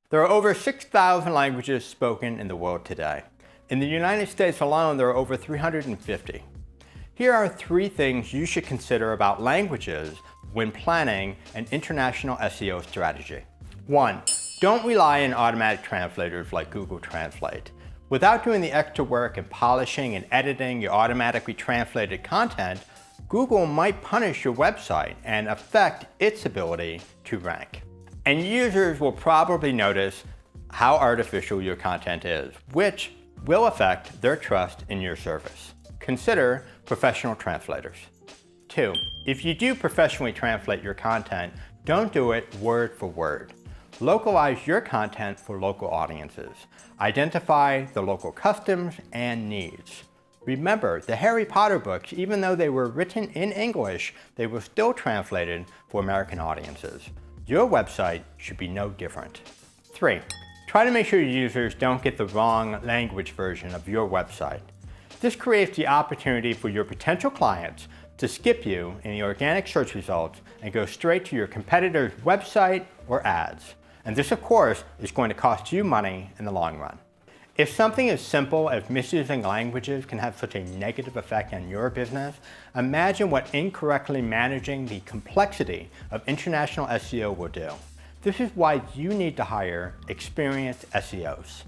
There are over 6,000 languages spoken in the world today. In the United States alone, there are over 350. Here are 3 things you should consider about languages when planning an international SEO strategy. 1. Don't rely on automatic translators like Google Translate. Without doing the extra work in polishing and editing your automatically translated content, Google might punish your website and affect its ability to rank. And users will probably notice how artificial your content is, which will affect their trust in your service. Consider professional translators. 2. If you do professionally translate your content, don't do it word for word. Localize your content for local audiences. Identify the local customs and needs. Remember, the Harry Potter books, even though they were written in English, they were still translated for American audiences. Your website should be no different. 3. Try to make sure your users don't get the wrong language version of your website. This creates the opportunity for your potential clients to skip you in the organic search results and go straight to your competitor's website or ads. And this, of course, is going to cost you money in the long run. If something as simple as misusing languages can have such a negative effect on your business, imagine what incorrectly managing the complexity of international SEO will do. This is why you need to hire experienced SEOs.